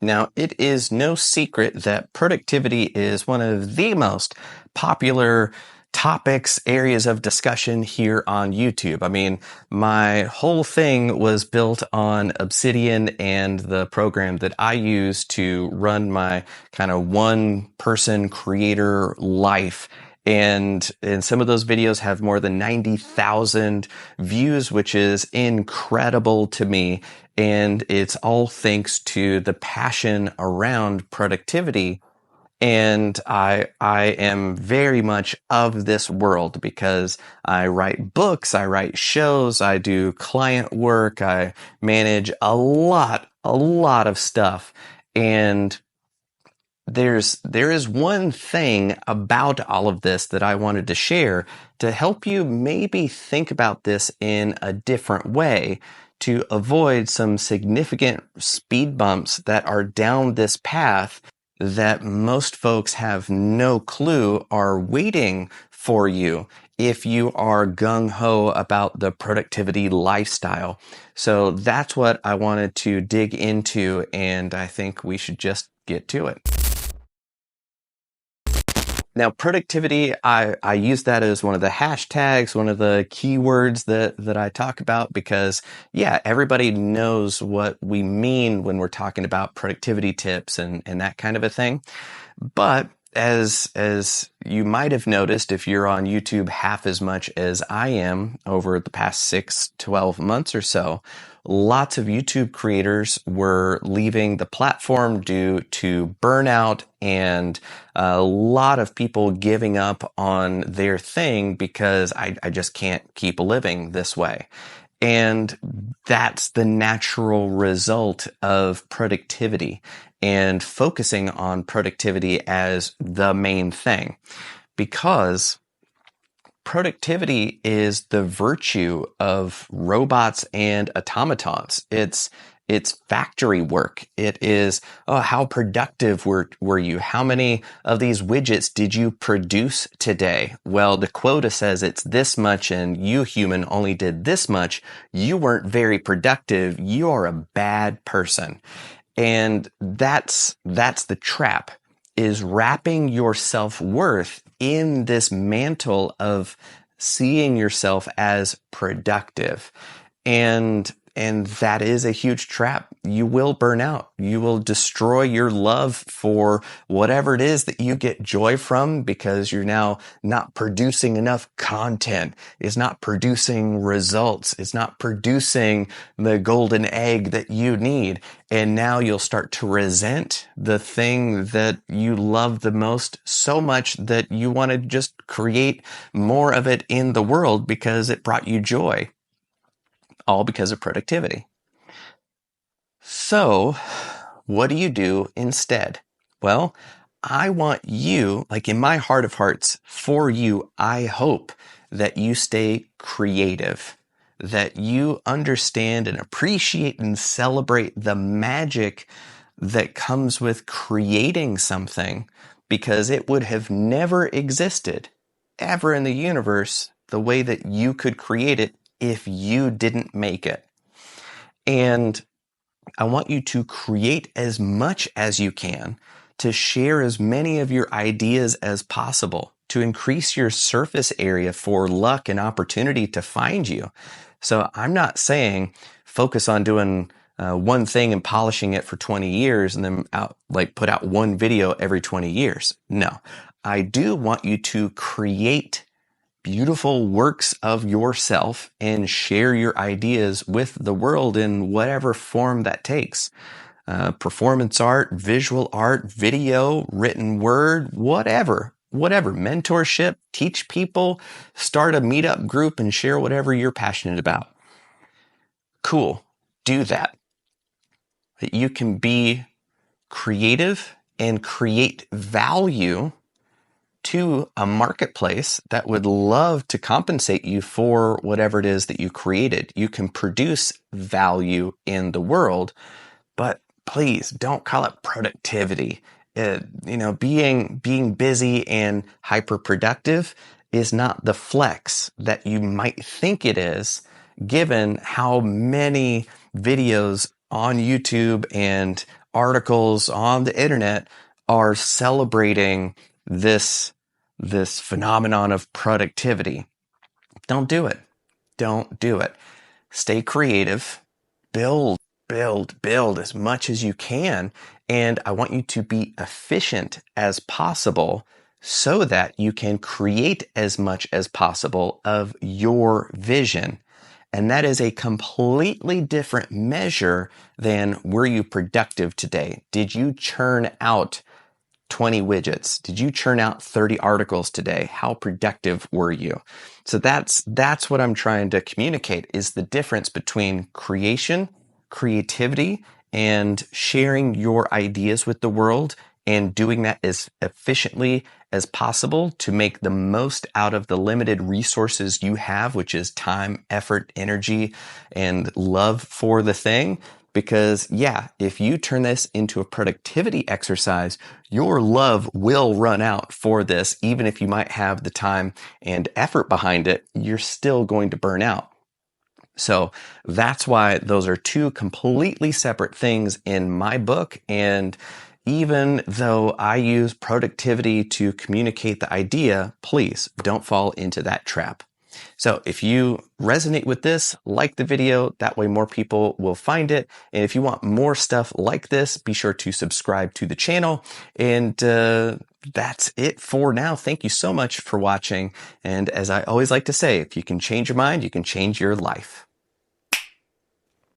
Now, it is no secret that productivity is one of the most popular topics, areas of discussion here on YouTube. I mean, my whole thing was built on Obsidian and the program that I use to run my kind of one-person creator life. And some of those videos have more than 90,000 views, which is incredible to me. And it's all thanks to the passion around productivity. And I am very much of this world because I write books, I write shows, I do client work, I manage a lot of stuff. And there is one thing about all of this that I wanted to share to help you maybe think about this in a different way to avoid some significant speed bumps that are down this path that most folks have no clue are waiting for you if you are gung-ho about the productivity lifestyle. So that's what I wanted to dig into, and I think we should just get to it. Now, productivity, I use that as one of the hashtags, one of the keywords that I talk about because, yeah, everybody knows what we mean when we're talking about productivity tips and that kind of a thing. But as you might have noticed, if you're on YouTube half as much as I am over the past 6-12 months or so, lots of YouTube creators were leaving the platform due to burnout and a lot of people giving up on their thing because I just can't keep living this way. And that's the natural result of productivity and focusing on productivity as the main thing, because productivity is the virtue of robots and automatons. It's factory work. It is, oh, how productive were you? How many of these widgets did you produce today? Well, the quota says it's this much and you, human, only did this much. You weren't very productive. You are a bad person. And that's the trap, is wrapping your self-worth in this mantle of seeing yourself as productive. And that is a huge trap. You will burn out. You will destroy your love for whatever it is that you get joy from because you're now not producing enough content. It's not producing results. It's not producing the golden egg that you need. And now you'll start to resent the thing that you love the most so much that you want to just create more of it in the world because it brought you joy. All because of productivity. So, what do you do instead? Well, I want you, like in my heart of hearts, for you, I hope that you stay creative, that you understand and appreciate and celebrate the magic that comes with creating something, because it would have never existed ever in the universe the way that you could create it if you didn't make it. And I want you to create as much as you can, to share as many of your ideas as possible, to increase your surface area for luck and opportunity to find you. So I'm not saying focus on doing one thing and polishing it for 20 years and then put out one video every 20 years. No, I do want you to create beautiful works of yourself and share your ideas with the world in whatever form that takes. Performance art, visual art, video, written word, whatever, mentorship, teach people, start a meetup group and share whatever you're passionate about. Cool. Do that. That you can be creative and create value to a marketplace that would love to compensate you for whatever it is that you created. You can produce value in the world, but please don't call it productivity. Being busy and hyper productive is not the flex that you might think it is, given how many videos on YouTube and articles on the internet are celebrating this phenomenon of productivity. Don't do it. Don't do it. Stay creative. Build, build as much as you can. And I want you to be efficient as possible so that you can create as much as possible of your vision. And that is a completely different measure than were you productive today? Did you churn out 20 widgets? Did you churn out 30 articles today? How productive were you? So that's what I'm trying to communicate, is the difference between creation, creativity, and sharing your ideas with the world, and doing that as efficiently as possible to make the most out of the limited resources you have, which is time, effort, energy, and love for the thing. Because yeah, if you turn this into a productivity exercise, your love will run out for this. Even if you might have the time and effort behind it, you're still going to burn out. So that's why those are two completely separate things in my book. And even though I use productivity to communicate the idea, please don't fall into that trap. So if you resonate with this, like the video, that way more people will find it. And if you want more stuff like this, be sure to subscribe to the channel. And that's it for now. Thank you so much for watching. And as I always like to say, if you can change your mind, you can change your life.